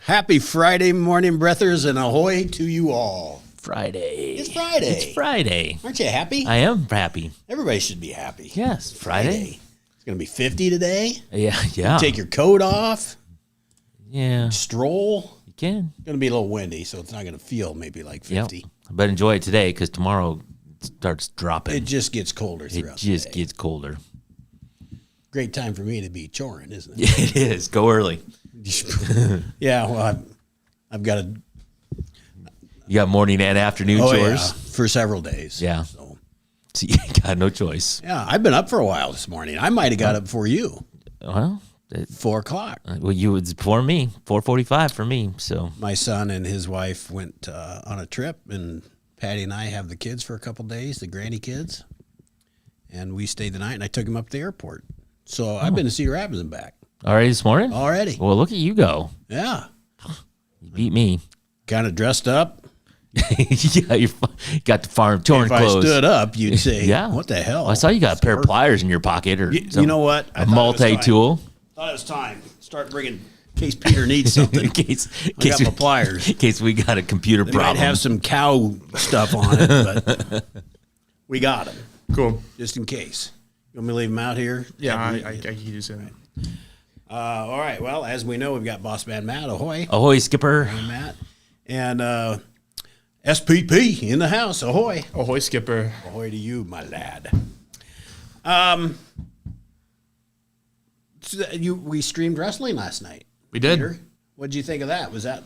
Happy Friday morning, breathers, and ahoy to you all. Friday. It's Friday. It's Friday. Aren't you happy? I am happy. Everybody should be happy. Yes, Friday. It's going to be 50 today. Yeah. Take your coat off. Yeah. Stroll. You can. It's going to be a little windy, so it's not going to feel maybe like 50. Yep. But enjoy it today because tomorrow it starts dropping. It just gets colder throughout the day. Gets colder. Great time for me to be choring, isn't it? Yeah, it is. Go early. Yeah, well, I've got to. You got morning and afternoon chores? Yeah, for several days. Yeah. So you got no choice. yeah, I've been up for a while this morning. I might have got up before you. Well, 4 o'clock. well, you was before me. 4:45 for me. So My son and his wife went on a trip, and Patty and I have the kids for a couple days, the granny kids, and we stayed the night, and I took them up to the airport. So I've been to Cedar Rapids and back already this morning? already. Well, look at you go. Yeah, You beat me. kind of dressed up. Yeah, you got the farm torn If clothes. I stood up, you'd say, Yeah. what the hell? Well, I saw you got a pair of pliers in your pocket, or You know what? I a thought it was time. multi-tool. Thought it was time. Start bringing, in case Peter needs something. in case I got my pliers. in case we got a computer They problem. might have some cow stuff on it, but we got them, Cool. just in case. You want me to leave them out here? Yeah, I can use it. All right. Well, as we know, we've got Boss Man Matt. Ahoy. Ahoy, Skipper. Hey, Matt. And SPP in the house. Ahoy. Ahoy, Skipper. Ahoy to you, my lad. We streamed wrestling last night. We did. Peter, what'd you think of that?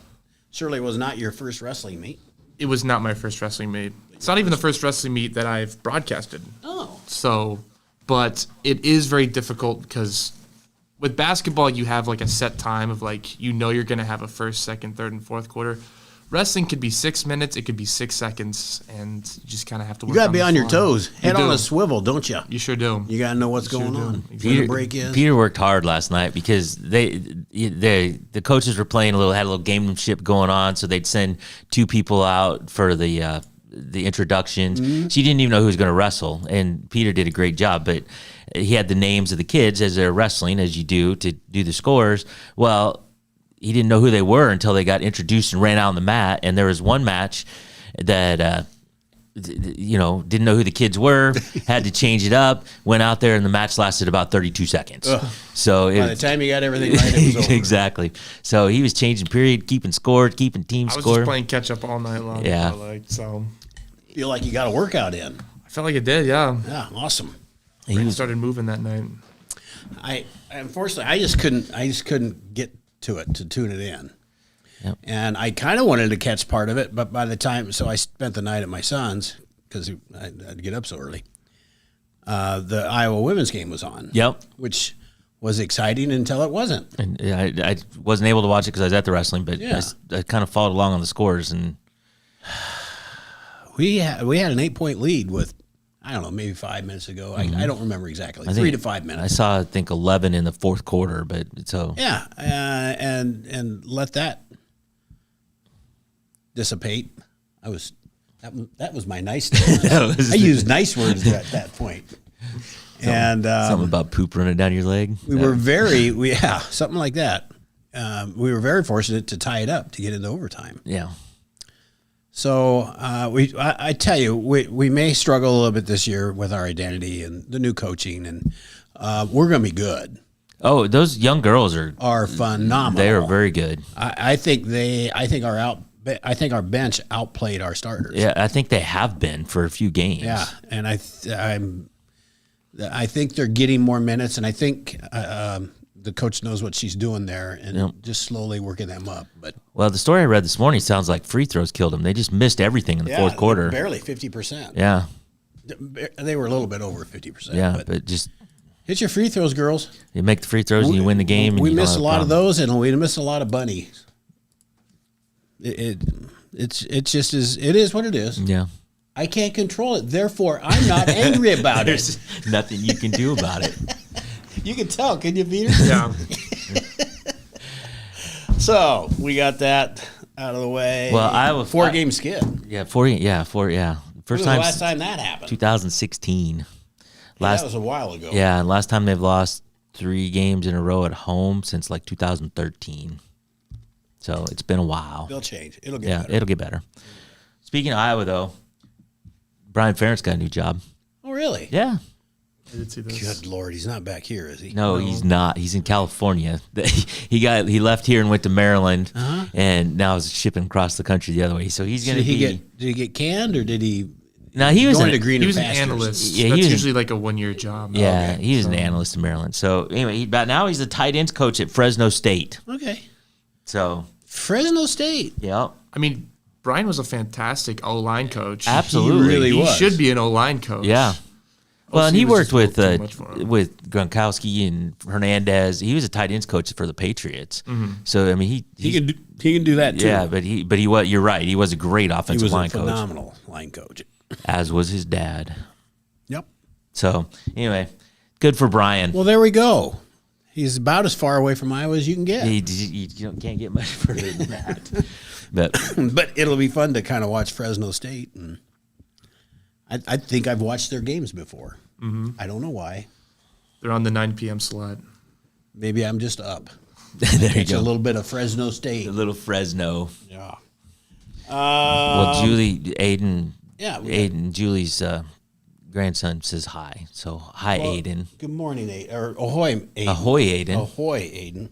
Surely was not your first wrestling meet? It was not my first wrestling meet. It's not even the first wrestling meet that I've broadcasted. Oh. So, but it is very difficult because with basketball, you have like a set time of like, you're going to have a first, second, third, and fourth quarter. Wrestling could be 6 minutes, it could be 6 seconds, and you just kind of have to work. You got to be the on your fly. toes. Head You on do. a swivel, don't you? You sure do. You got to know what's going do. on. Exactly. Where the break is. Peter worked hard last night because the coaches were playing had a little gamemanship going on, so they'd send 2 people out for the introductions. Mm-hmm. She didn't even know who was going to wrestle, and Peter did a great job, but he had the names of the kids as they're wrestling, as you do, to do the scores. Well, he didn't know who they were until they got introduced and ran out on the mat. And there was one match that, didn't know who the kids were, had to change it up, went out there, and the match lasted about 32 seconds. So By the time you got everything right, it was over. Exactly. So he was changing period, keeping score, keeping team I was score. just playing catch up all night long. Yeah. So Feel like you got a workout in. I felt like it did, yeah. Yeah, awesome. Brain started moving that night. Unfortunately, I just couldn't get to it to tune it in. Yep. And I kind of wanted to catch part of it, but by the time, so I spent the night at my son's because I'd get up so early. The Iowa women's game was on. Yep. Which was exciting until it wasn't. And I wasn't able to watch it because I was at the wrestling, but Yeah. I kind of followed along on the scores. And We had an 8-point lead with, I don't know, maybe 5 minutes ago. I don't remember exactly. 3 to 5 minutes. I saw, I think, 11 in the fourth quarter, but so. Yeah, and let that dissipate. That was my nice. I used nice words at that point. And Something about poop running down your leg. we were something like that. We were very fortunate to tie it up to get into overtime. Yeah. So I tell you, we may struggle a little bit this year with our identity and the new coaching, and we're going to be good. Oh, those young girls Are phenomenal. they are very good. I think our bench outplayed our starters. Yeah, I think they have been for a few games. Yeah, and I think they're getting more minutes, and I think the coach knows what she's doing there, and just slowly working them up. But Well, the story I read this morning sounds like free throws killed them. They just missed everything in the fourth quarter. barely 50%. Yeah, They were a little bit over 50%. yeah, but just hit your free throws, girls. you make the free throws and you win the game. And We you don't missed a have lot of problem. those, and we missed a lot of bunnies. It's just it is what it is. Yeah. I can't control it, therefore I'm not angry about it. There's nothing you can do about it. You can tell, can you, Peter? Yeah. So we got that out of the way. Well, Iowa 4-game skid. Yeah, four. Yeah. When First was the time. last time that happened? 2016. That was a while ago. Yeah, and last time they've lost 3 games in a row at home since like 2013. So it's been a while. They'll change. It'll get Yeah, better. it'll get better. Speaking of Iowa, though, Brian Ferentz got a new job. Oh, really? Yeah. I did see this. Good Lord, he's not back here, is he? No, he's not. He's in California. He left here and went to Maryland, and now is shipping across the country the other way. So he's going to be. Did he get canned, or did he? Now he was going an, to greener He was an pastures? analyst. Yeah, he That's was- usually like a 1-year job. Yeah, Okay. he was an analyst in Maryland. So anyway, but now he's the tight ends coach at Fresno State. Okay. So Fresno State. yeah, I mean, Brian was a fantastic O-line coach. absolutely. really He was. should be an O-line coach. Yeah. Well, and OC he was worked just a with little too much for him. with Gronkowski and Hernandez. He was a tight ends coach for the Patriots. So I mean, He can do that too. yeah, but he was. You're right. He was a great he offensive was a line coach, phenomenal line coach. as was his dad. Yep. So anyway, good for Brian. Well, there we go. He's about as far away from Iowa as you can get. Can't get much further than that. But But it'll be fun to kind of watch Fresno State, and I think I've watched their games before. I don't know why. They're on the 9 p.m. slot. Maybe I'm just up. there you It's a go. little bit of Fresno State. A little Fresno. Yeah. Well, Julie, Aiden, Yeah, we Aiden, Julie's grandson says hi. So hi, Aiden. Good morning, Aiden. Or ahoy, Aiden. Ahoy, Aiden. Ahoy, Aiden.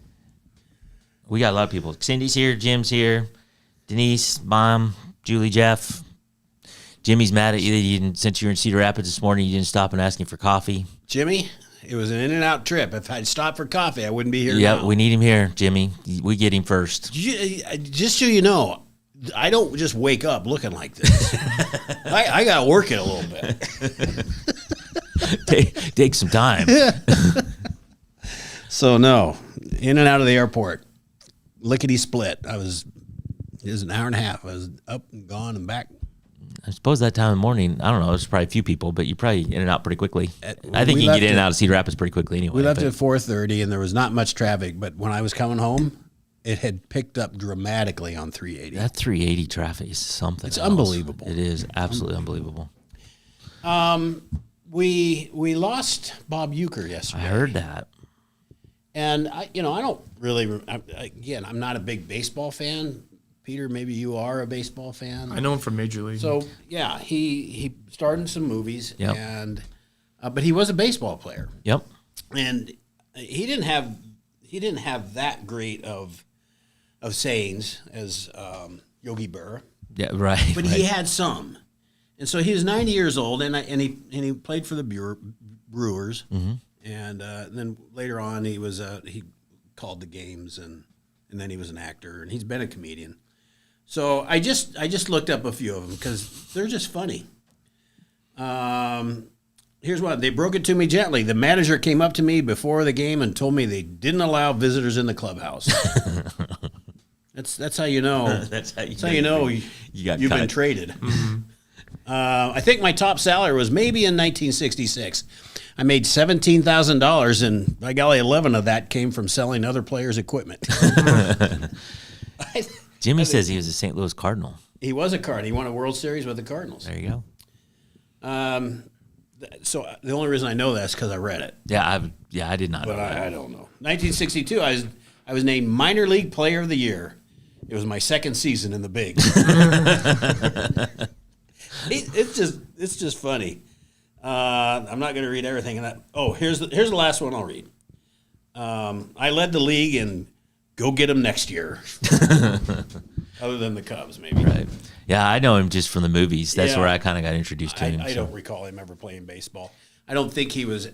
We got a lot of people. Cindy's here. Jim's here. Denise, Mom, Julie, Jeff. Jimmy's mad at you that you didn't, since you were in Cedar Rapids this morning, you didn't stop and ask him for coffee. Jimmy, it was an in-and-out trip. If I'd stopped for coffee, I wouldn't be here Yeah, now. we need him here, Jimmy. We get him first. Just so you know, I don't just wake up looking like this. I got to work it a little bit. Take some time. So, no, in and out of the airport, lickety split. It was an hour and a half. I was up and gone and back. I suppose that time of the morning, I don't know, there's probably a few people, but you probably in and out pretty quickly. I think we you can left get in and at- out of Cedar Rapids pretty quickly anyway. We left but- at 4:30, and there was not much traffic. But when I was coming home, it had picked up dramatically on 380. That 380 traffic is something. It's else. unbelievable. It is absolutely unbelievable. We lost Bob Euchre yesterday. I heard that. And I don't really. Again, I'm not a big baseball fan. Peter, maybe you are a baseball fan. I know him from Major League. So yeah, he starred in some movies, Yep. and but he was a baseball player, Yep. and he didn't have that great of sayings as Yogi Berra, Yeah, right. but right. he had some, and so he was 90 years old, and he played for the Brewers, and then later on he called the games, and then he was an actor, and he's been a comedian. So I just looked up a few of them because they're just funny. Here's one. They broke it to me gently. The manager came up to me before the game and told me they didn't allow visitors in the clubhouse. That's how you know. That's how you know you got you've been cut. traded. I think my top salary was maybe in 1966. I made $17,000, and by golly, 11 of that came from selling other players' equipment. Jimmy says he was a St. Louis Cardinal. He was a Cardinal. He won a World Series with the Cardinals. There you go. So the only reason I know that is because I read it. Yeah, I did not know But that. I don't know. 1962, I was named Minor League Player of the Year. It was my second season in the bigs. It's just funny. I'm not going to read everything. Here's the last one I'll read. I led the league in go get them next year. Other than the Cubs, maybe. Right. Yeah, I know him just from the movies. That's Yeah. where I kind of got introduced to him. I so. don't recall him ever playing baseball. I don't think he was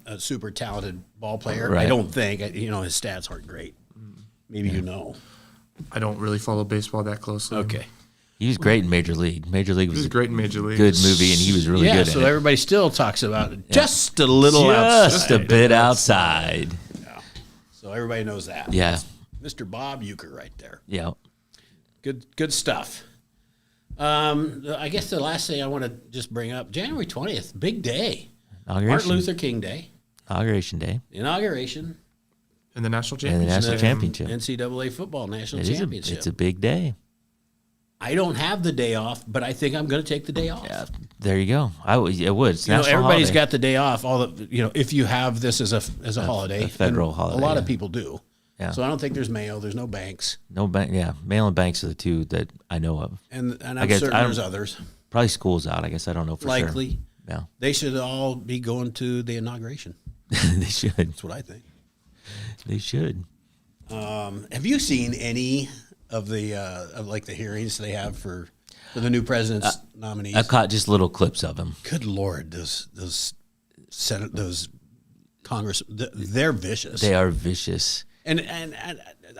a super talented ball player. I Right. don't think. His stats aren't great. Maybe you know. I don't really follow baseball that closely. Okay. He was great in Major League. Major League He was was a great in Major League. good movie, and he was really Yeah, good so in it. everybody still talks about it just a little Just outside. a bit outside. So everybody knows that. Yeah. Mr. Bob Euchre right there. Yeah. Good stuff. I guess the last thing I want to just bring up, January 20th, big day. Martin Inauguration. Luther King Day, Inauguration Day. inauguration, In the national And the championship. national championship. NCAA football national It is championship. it's a big day. I don't have the day off, but I think I'm going to take the day off. Yeah. There you go. It would. It's national Everybody's holiday. got the day off. If you have this as a holiday, a federal and holiday, a lot yeah. of people do. Yeah. So I don't think there's Mayo. There's no Banks, No bank. Yeah, Mail and Banks are the two that I know of. and I'm guess certain I don't- there's others. Probably school's out. I guess I don't know for Likely, sure. Yeah, they should all be going to the inauguration. they should. That's what I think. They should. Have you seen any of the of like the hearings they have for the new president's nominees? I've caught just little clips of him. Good Lord, those Senate, those Congress, they're vicious. They are vicious. And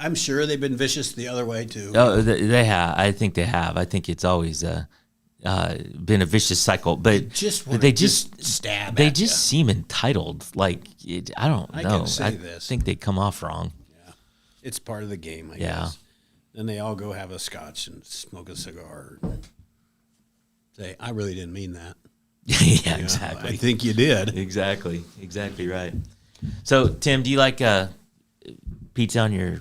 I'm sure they've been vicious the other way too. Oh, they have. I think they have. I think it's always been a vicious cycle. But Just wanna they just stab. they at just ya. seem entitled. Like I don't I know. can say this. think they come off wrong. It's part of the game, I Yeah. guess. Then they all go have a scotch and smoke a cigar. And say, I really didn't mean that. Yeah, You know, exactly. I think you did. Exactly right. So Tim, do you like pizza on your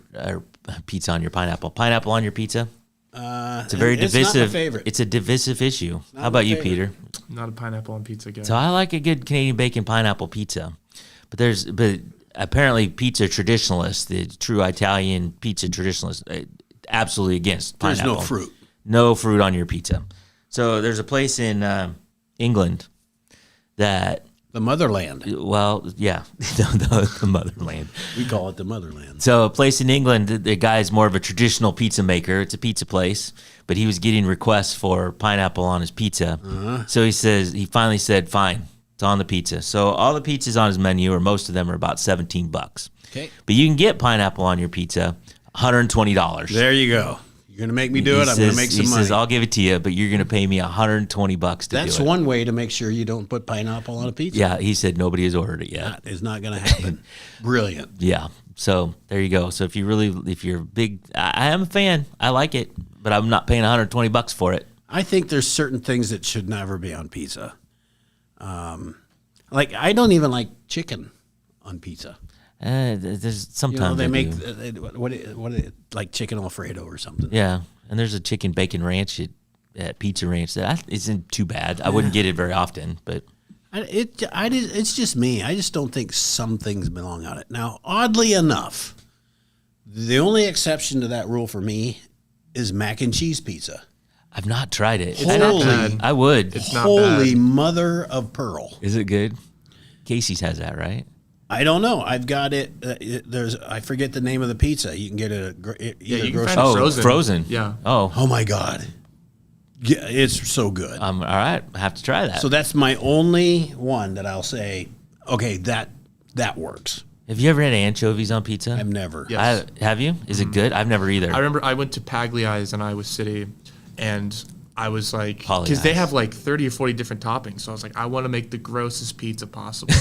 pineapple? Pineapple on your pizza? It's a very divisive. Not my favorite. It's a divisive issue. Not How about my you, favorite. Peter? Not a pineapple on pizza guy. So I like a good Canadian bacon pineapple pizza, but apparently pizza traditionalists, the true Italian pizza traditionalists, absolutely against There's pineapple. no fruit. No fruit on your pizza. So there's a place in England that, The motherland. well, yeah, the motherland. We call it the motherland. So a place in England, the guy's more of a traditional pizza maker. It's a pizza place, but he was getting requests for pineapple on his pizza. So he finally said, fine, it's on the pizza. So all the pizzas on his menu, or most of them, are about $17. Okay. But you can get pineapple on your pizza, $120. There you go. You're going to make me do it. I'm going to make some he money. says, I'll give it to you, but you're going to pay me $120 to That's do it. one way to make sure you don't put pineapple on a pizza. Yeah, he said nobody has ordered it yet. That is not going to happen. Brilliant. Yeah. So there you go. So if you're big, I am a fan. I like it, but I'm not paying $120 for it. I think there's certain things that should never be on pizza. Like I don't even like chicken on pizza. There's You sometimes know, they I make do. like chicken Alfredo or something. Yeah, and there's a chicken bacon ranch at Pizza Ranch that isn't too bad. I wouldn't get it very often, but It's just me. I just don't think some things belong on it. Now, oddly enough, the only exception to that rule for me is mac and cheese pizza. I've not tried it. Holy- I would. It's not Holy bad. mother of pearl! Is it good? Casey's has that, right? I don't know. I've got it. There's I forget the name of the pizza. You can get it at either you can grocery. find it Oh, frozen. frozen. Yeah. Oh, Oh my god, yeah, it's so good. all right. I have to try that. So that's my only one that I'll say. Okay, that works. Have you ever had anchovies on pizza? I've never. Yeah. Have you? Is it good? I've never either. I remember I went to Pagliai's in Iowa City, and I was like, Pagliai's. because they have like 30 or 40 different toppings. So I was like, I want to make the grossest pizza possible.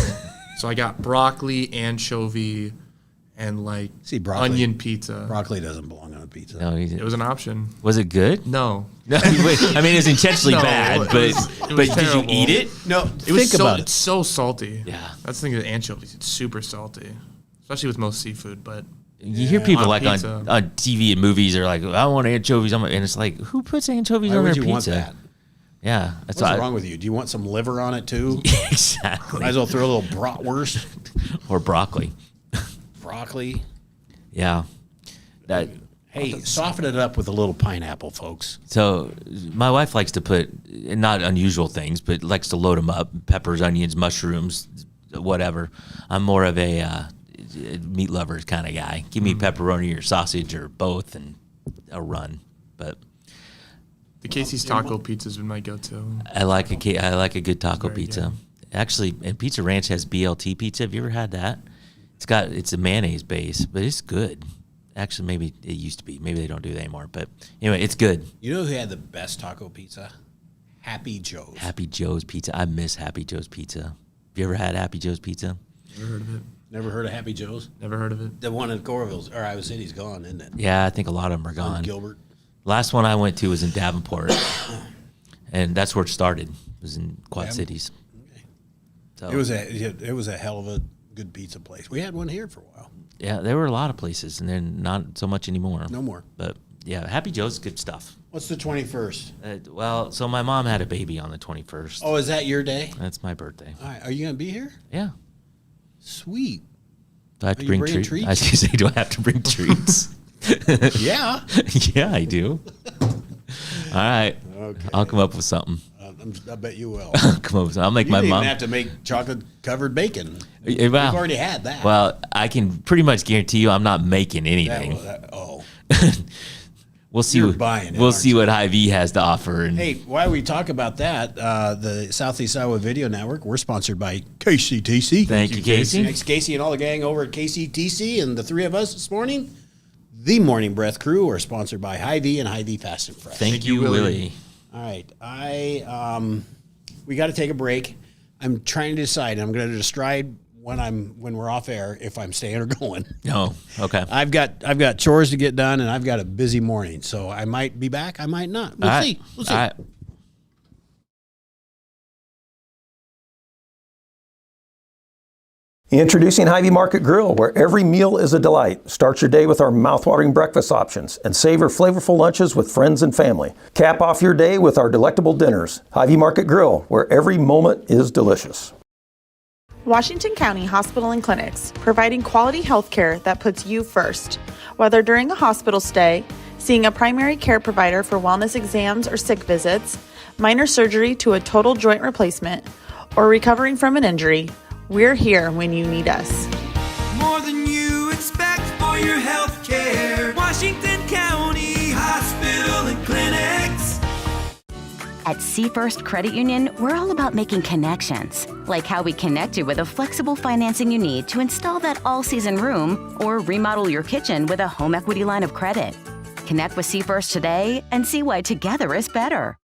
So I got broccoli, anchovy, and like See, broccoli- onion pizza. Broccoli doesn't belong on a pizza. No, It was an option. was it good? No. No, I mean, it was intentionally No, bad, it but was did you terrible. eat it? No, It was think so, about it's it. so salty. Yeah. That's the thing with anchovies. It's super salty, especially with most seafood. But You hear people On like pizza. on TV and movies are like, I want anchovies, and it's like, who puts anchovies Why on their would you pizza? want that? Yeah, that's What's wrong with you? Do you want some liver on it too? exactly. Might as well throw a little bratwurst, Or broccoli. broccoli. Yeah. That. Hey, soften it up with a little pineapple, folks. So my wife likes to put not unusual things, but likes to load them up: peppers, onions, mushrooms, whatever. I'm more of a meat lovers kind of guy. Give me pepperoni or sausage or both, and a run. But the Casey's taco pizza's been my go-to. I like a good taco Very pizza. Actually, and Pizza Ranch has BLT pizza. Have you ever had that? It's a mayonnaise base, but it's good. Actually, maybe it used to be. Maybe they don't do that anymore. But anyway, it's good. You know who had the best taco pizza? Happy Joe's. Happy Joe's Pizza. I miss Happy Joe's Pizza. Have you ever had Happy Joe's Pizza? Never heard of it. Never heard of Happy Joe's? Never heard of it. The one in Coralville or Iowa City's gone, isn't it? Yeah, I think a lot of them are On gone. Gilbert. Last one I went to was in Davenport, and that's where it started. It was in Quad Daven- Cities. So, It was a hell of a good pizza place. We had one here for a while. yeah, there were a lot of places, and then not so much anymore. No more. But yeah, Happy Joe's is good stuff. What's the 21st? Well, so my mom had a baby on the 21st. Oh, is that your day? That's my birthday. All right. Are you going to be here? Yeah. Sweet. Do I have to you bring bringing treats? I was going to say, do I have to bring treats? Yeah. Yeah, I do. All right. Okay. I'll come up with something. I bet you will. I'll come up with something. I'll make You my didn't mom. even have to make chocolate-covered bacon. Well, We've already had that. well, I can pretty much guarantee you I'm not making anything. Oh. We'll see. You're buying it, We'll aren't see what Hy-Vee has to offer. And Hey, while we talk about that, the Southeast Iowa Video Network, we're sponsored by KCTC. Thank you, Casey. Thanks, Casey, and all the gang over at KCTC, and the three of us this morning. The Morning Breath crew are sponsored by Hy-Vee and Hy-Vee Fast and Fresh. Thank you, Willie. All right, we got to take a break. I'm trying to decide. I'm going to decide when we're off air if I'm staying or going. Oh, okay. I've got chores to get done, and I've got a busy morning, so I might be back. I might not. We'll All right. see. We'll see. All right. Introducing Hy-Vee Market Grill, where every meal is a delight. Start your day with our mouthwatering breakfast options and savor flavorful lunches with friends and family. Cap off your day with our delectable dinners. Hy-Vee Market Grill, where every moment is delicious. Washington County Hospital and Clinics, providing quality health care that puts you first. Whether during a hospital stay, seeing a primary care provider for wellness exams or sick visits, minor surgery to a total joint replacement, or recovering from an injury, we're here when you need us. More than you expect for your health care. Washington County Hospital and Clinics. At Seafirst Credit Union, we're all about making connections, like how we connect you with a flexible financing you need to install that all-season room or remodel your kitchen with a home equity line of credit. Connect with Seafirst today and see why together is better.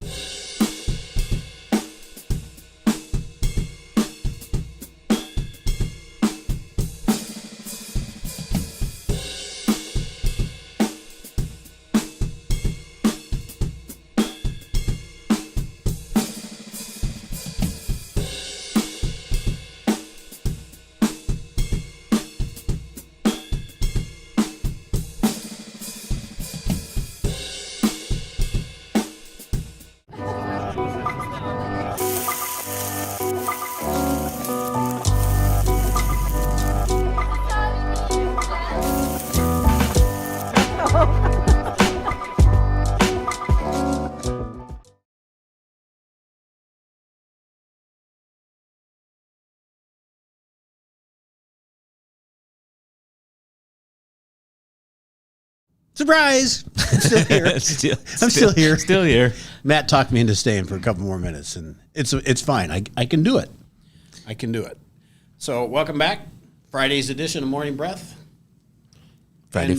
Surprise! I'm still here. I'm still here. Still here. Matt talked me into staying for a couple more minutes, and it's fine. I can do it. I can do it. So welcome back. Friday's edition of Morning Breath. Friday.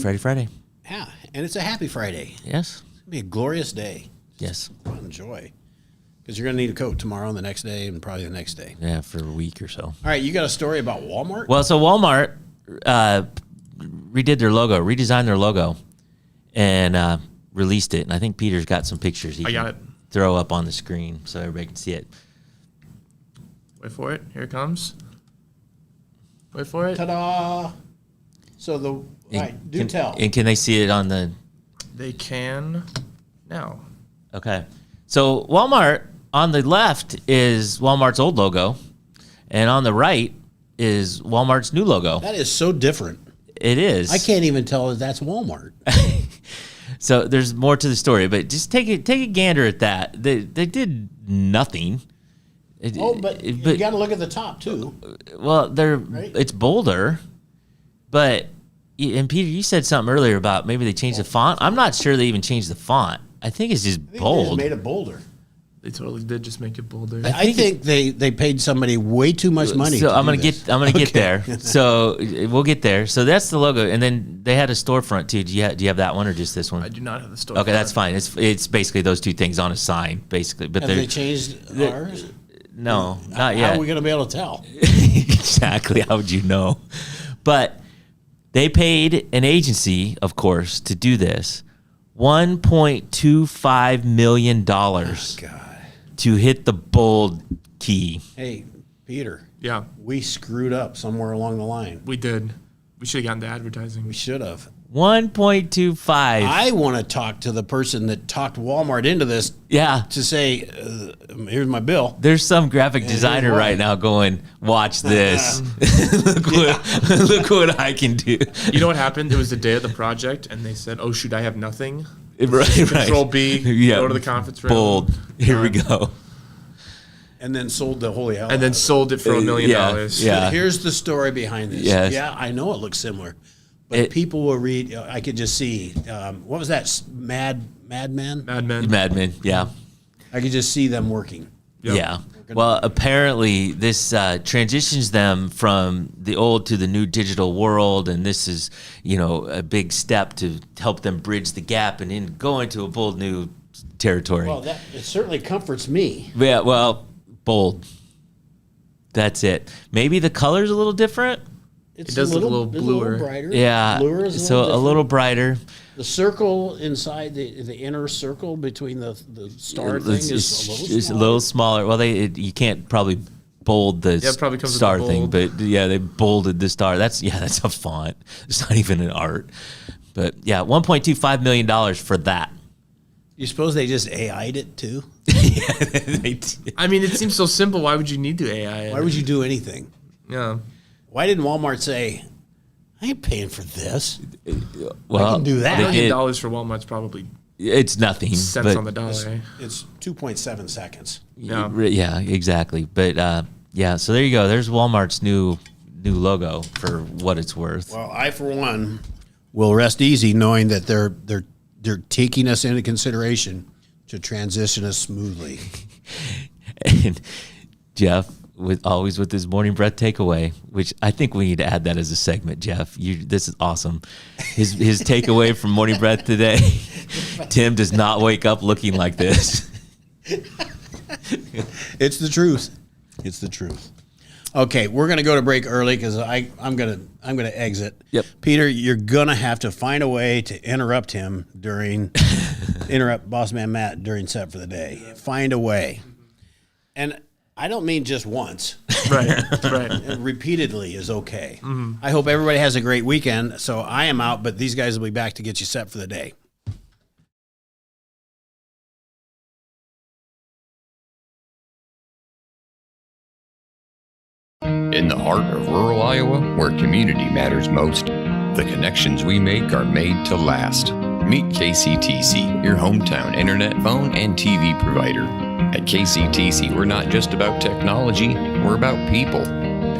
Yeah, and it's a happy Friday. Yes. It's gonna be a glorious day. Yes. Enjoy. Because you're gonna need a coat tomorrow and the next day and probably the next day. Yeah, for a week or so. All right, you got a story about Walmart? Well, so Walmart redesigned their logo, and released it. And I think Peter's got some pictures he I got can it. throw up on the screen so everybody can see it. Wait for it. Here it comes. Wait for it. Ta-da! So all right, do tell. And can they see it on the? They can now. Okay. So Walmart on the left is Walmart's old logo, and on the right is Walmart's new logo. That is so different. It is. I can't even tell if that's Walmart. So there's more to the story, but just take a gander at that. They did nothing. But you got to look at the top too. Well, Right? it's bolder, but and Peter, you said something earlier about maybe they changed the font. I'm not sure they even changed the font. I think it's just I think they bold. just made it bolder. They totally did just make it bolder. I think they paid somebody way too much money. So to I'm do gonna this. get there. So we'll get there. So that's the logo, and then they had a storefront too. Do you have that one or just this one? I do not have the store. Okay, that's fine. It's basically those two things on a sign, basically. But Have they changed ours? no, not How yet. are we going to be able to tell? Exactly. How would you know? But they paid an agency, of course, to do this. $1.25 million to hit the bold key. Hey, Peter, Yeah, we screwed up somewhere along the line. we did. We should have gotten to advertising. We should have. 1.25. I want to talk to the person that talked Walmart into this Yeah. to say, here's my bill. There's some graphic designer right now going, watch this. look what I can do. You know what happened? It was the day of the project, and they said, "Oh shoot, I have nothing." Right. Control B. Go to the conference room. Bold. Here we go. And then sold the holy hell. And then sold it for $1 million. Yeah. Here's the story behind this. Yes. Yeah, I know it looks similar, but It- people will read. I could just see. What was that? Mad Men. Mad Men. Mad Men. Yeah. I could just see them working. Yep. Yeah. Well, apparently this transitions them from the old to the new digital world, and this is, a big step to help them bridge the gap and go into a bold new territory. Well, it certainly comforts me. Yeah. Well, bold. That's it. Maybe the color's a little different. It's It does look a little it's bluer. brighter. Yeah. Bluer is So a different. little brighter. The circle inside the inner circle between the star thing is a little smaller. Well, you can't probably bold the Yeah, it probably comes with star the thing, bold. but yeah, they bolded the star. That's a font. It's not even an art. But yeah, $1.25 million for that. You suppose they just AI'd it too? Yeah, they did. I mean, it seems so simple. Why would you need to AI? Why would you do anything? Yeah. Why didn't Walmart say, I ain't paying for this? Well, can do that. they $1 did. million for Walmart's probably It's nothing. cents but on the dollar. It's 2.7 seconds. Yeah. Yeah, exactly. But yeah, so there you go. There's Walmart's new logo for what it's worth. Well, I for one will rest easy knowing that they're taking us into consideration to transition us smoothly. And Jeff, always with his morning breath takeaway, which I think we need to add that as a segment. Jeff, this is awesome. His takeaway from morning breath today: Tim does not wake up looking like this. It's the truth. It's the truth. Okay, we're gonna go to break early because I'm gonna exit. Yep. Peter, you're gonna have to find a way to interrupt him interrupt Boss Man Matt during set for the day. Find a way, and I don't mean just once. Right. Right. Repeatedly is okay. I hope everybody has a great weekend. So I am out, but these guys will be back to get you set for the day. In the heart of rural Iowa, where community matters most, the connections we make are made to last. Meet KCTC, your hometown internet, phone, and TV provider. At KCTC, we're not just about technology, we're about people.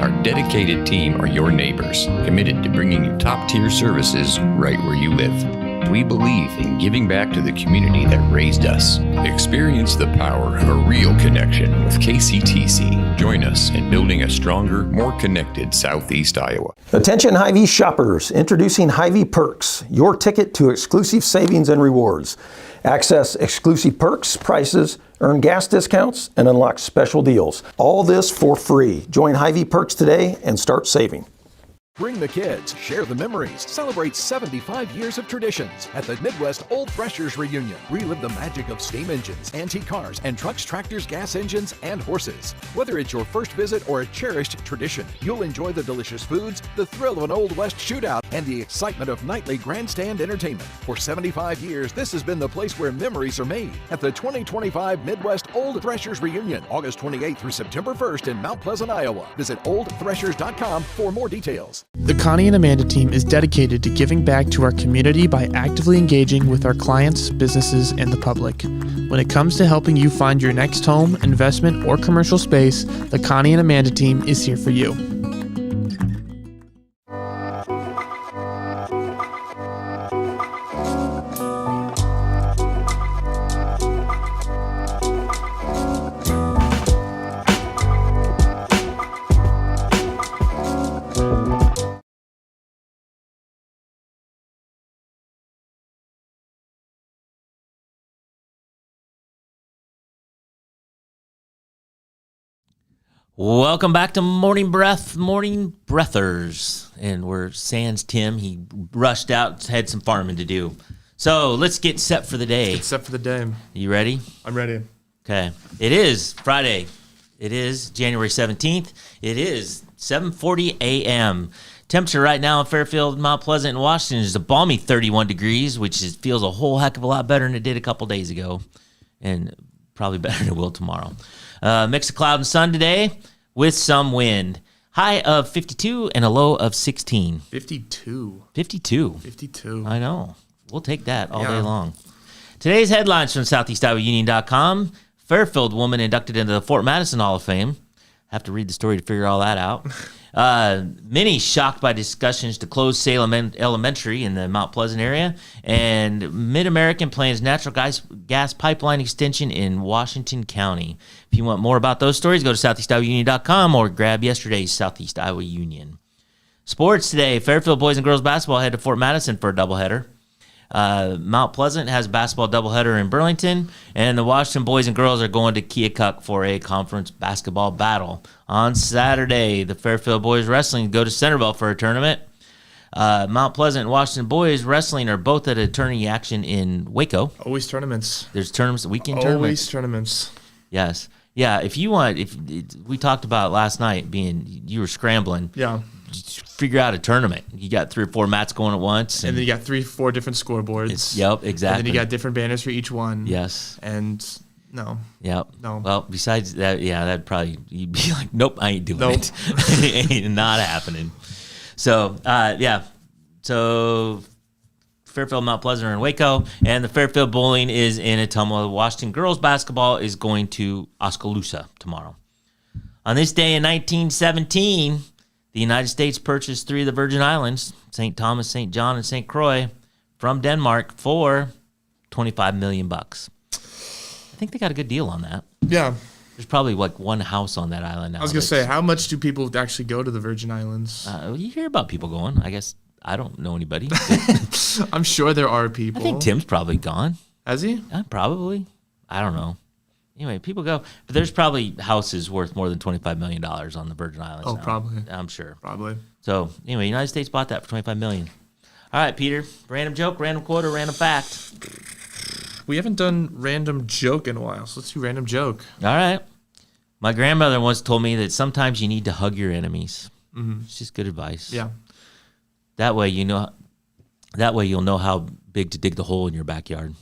Our dedicated team are your neighbors, committed to bringing you top-tier services right where you live. We believe in giving back to the community that raised us. Experience the power of a real connection with KCTC. Join us in building a stronger, more connected Southeast Iowa. Attention Hy-Vee shoppers, introducing Hy-Vee Perks, your ticket to exclusive savings and rewards. Access exclusive perks, prices, earn gas discounts, and unlock special deals. All this for free. Join Hy-Vee Perks today and start saving. Bring the kids, share the memories, celebrate 75 years of traditions at the Midwest Old Threshers Reunion. Relive the magic of steam engines, antique cars, and trucks, tractors, gas engines, and horses. Whether it's your first visit or a cherished tradition, you'll enjoy the delicious foods, the thrill of an Old West shootout, and the excitement of nightly grandstand entertainment. For 75 years, this has been the place where memories are made at the 2025 Midwest Old Threshers Reunion, August 28th through September 1st in Mount Pleasant, Iowa. Visit oldthreshers.com for more details. The Connie and Amanda team is dedicated to giving back to our community by actively engaging with our clients, businesses, and the public. When it comes to helping you find your next home, investment, or commercial space, the Connie and Amanda team is here for you. Welcome back to Morning Breathers. And we're sans Tim. He rushed out, had some farming to do. So let's get set for the day. It's set for the day. You ready? I'm ready. Okay. It is Friday. It is January 17th. It is 7:40 a.m. Temperature right now in Fairfield, Mount Pleasant, and Washington is a balmy 31 degrees, which feels a whole heck of a lot better than it did a couple days ago, and probably better than it will tomorrow. Mix of cloud and sun today with some wind. High of 52 and a low of 16. 52. 52. I know. We'll take that all day Yeah. long. Today's headlines from SoutheastIowaUnion.com. Fairfield woman inducted into the Fort Madison Hall of Fame. Have to read the story to figure all that out. Many shocked by discussions to close Salem Elementary in the Mount Pleasant area. And Mid-American plans natural gas pipeline extension in Washington County. If you want more about those stories, go to SoutheastIowaUnion.com or grab yesterday's Southeast Iowa Union. Sports today. Fairfield boys and girls basketball head to Fort Madison for a doubleheader. Mount Pleasant has a basketball doubleheader in Burlington, and the Washington boys and girls are going to Keokuk for a conference basketball battle. On Saturday, the Fairfield boys wrestling go to Centerville for a tournament. Mount Pleasant and Washington boys wrestling are both at a tourney action in Waco. Always tournaments. There's tournaments, weekend Always tournaments. tournaments. Yes. Yeah, if you want, we talked about last night you were scrambling. Yeah. Just figure out a tournament. You got 3 or 4 mats going at once. And then you got 3-4 different scoreboards. Yep, exactly. And then you got different banners for each one. Yes. And no. Yep. No. Well, besides that, yeah, that'd probably, you'd be like, nope, I ain't doing Nope. it. It ain't not happening. So, yeah. So, Fairfield, Mount Pleasant are in Waco, and the Fairfield bowling is in Ottumwa. Washington girls basketball is going to Oskaloosa tomorrow. On this day in 1917, the United States purchased 3 of the Virgin Islands, St. Thomas, St. John, and St. Croix, from Denmark for $25 million. I think they got a good deal on that. Yeah. There's probably like one house on that island now. I was going to say, how much do people actually go to the Virgin Islands? You hear about people going. I guess I don't know anybody. I'm sure there are I people. think Tim's probably gone. Has he? Probably. I don't know. Anyway, people go. But there's probably houses worth more than $25 million on the Virgin Islands Oh, now. probably. I'm sure. Probably. So, anyway, United States bought that for $25 million. All right, Peter. Random joke, random quote, or random fact? We haven't done random joke in a while, so let's do random joke. All right. My grandmother once told me that sometimes you need to hug your enemies. Mm-hmm. It's just good advice. Yeah. That way you'll know how big to dig the hole in your backyard.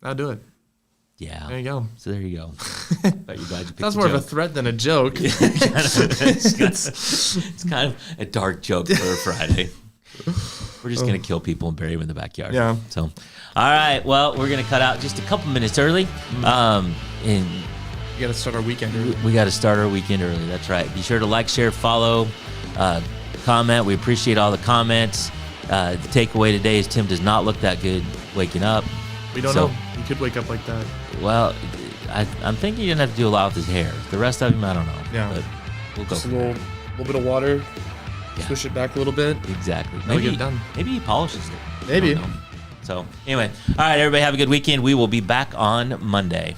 I'll do it. Yeah. There you go. So there you go. But you're glad you picked That's the more of a joke. threat than a joke. It's kind of a dark joke for a Friday. We're just going to kill people and bury them in the backyard. Yeah. So, all right. Well, we're going to cut out just a couple minutes early. And We got to start our weekend early. we got to start our weekend early. That's right. Be sure to like, share, follow, comment. We appreciate all the comments. The takeaway today is Tim does not look that good waking up. We don't So- know. He could wake up like that. Well, I'm thinking you're going to have to do a lot with his hair. The rest of him, I don't know. Yeah. But we'll go Just a from there. little bit of water. Yeah. Swish it back a little bit. Exactly. That'll get it done. Maybe he polishes it. I Maybe. don't know. So, anyway. All right, everybody have a good weekend. We will be back on Monday.